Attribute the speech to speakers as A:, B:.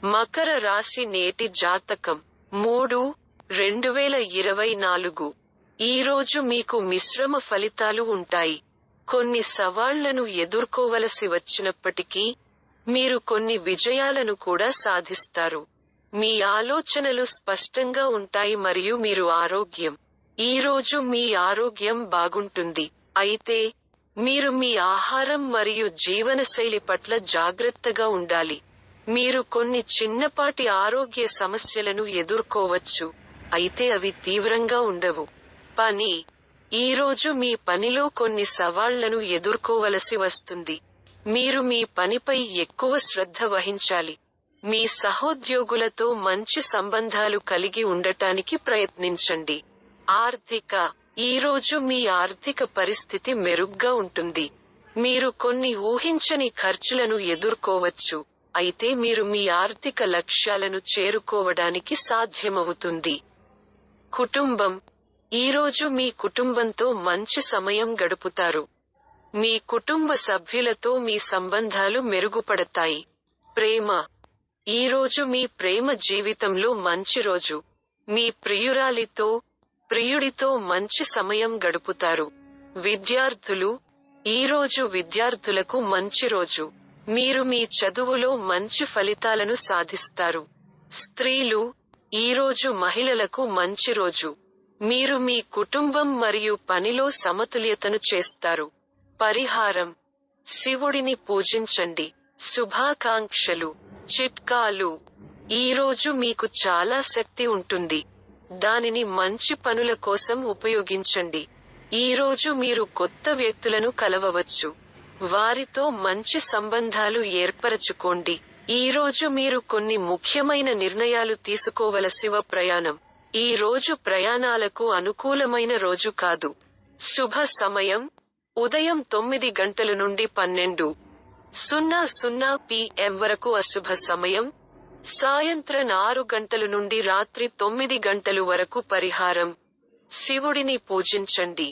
A: మకర రాశి నేటి జాతకం 3/2024. ఈరోజు మీకు మిశ్రమ ఫలితాలు ఉంటాయి. కొన్ని సవాళ్లను ఎదుర్కోవలసి వచ్చినప్పటికీ, మీరు కొన్ని విజయాలను కూడా సాధిస్తారు. మీ ఆలోచనలు స్పష్టంగా ఉంటాయి మరియు మీరు ఈరోజు మీ ఆరోగ్యం బాగుంటుంది. అయితే, మీరు మీ ఆహారం మరియు జీవనశైలి పట్ల జాగ్రత్తగా ఉండాలి. మీరు కొన్ని చిన్నపాటి ఆరోగ్య సమస్యలను ఎదుర్కోవచ్చు, అయితే అవి తీవ్రంగా ఉండవు. పని. ఈరోజు మీ పనిలో కొన్ని సవాళ్లను ఎదుర్కోవలసి వస్తుంది. మీరు మీ పనిపై ఎక్కువ శ్రద్ధ వహించాలి. మీ సహోద్యోగులతో మంచి సంబంధాలు కలిగి ఉండటానికి ప్రయత్నించండి. ఆర్థిక. ఈరోజు మీ ఆర్థిక పరిస్థితి మెరుగ్గా ఉంటుంది. మీరు కొన్ని ఊహించని ఖర్చులను ఎదుర్కోవచ్చు, అయితే మీరు మీ ఆర్థిక లక్ష్యాలను చేరుకోవడానికి సాధ్యమవుతుంది. కుటుంబం. ఈరోజు మీ కుటుంబంతో మంచి సమయం గడుపుతారు. మీ కుటుంబ సభ్యులతో మీ సంబంధాలు మెరుగుపడతాయి. ప్రేమ. ఈరోజు మీ ప్రేమ జీవితంలో మంచి రోజు. మీ ప్రియుడితో మంచి సమయం గడుపుతారు. విద్యార్థులు. ఈరోజు విద్యార్థులకు మంచి రోజు. మీరు మీ చదువులో మంచి ఫలితాలను సాధిస్తారు. స్త్రీలు. ఈరోజు మహిళలకు మంచి రోజు. మీరు మీ కుటుంబం మరియు పనిలో సమతుల్యతను చేస్తారు. పరిహారం. శివుడిని పూజించండి. శుభాకాంక్షలు. చిట్కాలు. ఈరోజు మీకు చాలా శక్తి ఉంటుంది. దానిని మంచి పనుల కోసం ఉపయోగించండి. ఈరోజు మీరు కొత్త వ్యక్తులను కలవవచ్చు. వారితో మంచి సంబంధాలు ఏర్పరచుకోండి. ఈరోజు మీరు కొన్ని ముఖ్యమైన నిర్ణయాలు తీసుకోవలసిన ప్రయాణం. ఈ రోజు ప్రయాణాలకు అనుకూలమైన రోజు కాదు. శుభ సమయం. ఉదయం 9 గంటల నుండి 12:00 PM వరకు అశుభ సమయం. సాయంత్రం 6 గంటల నుండి రాత్రి 9 గంటలు వరకు. పరిహారం. శివుడిని పూజించండి.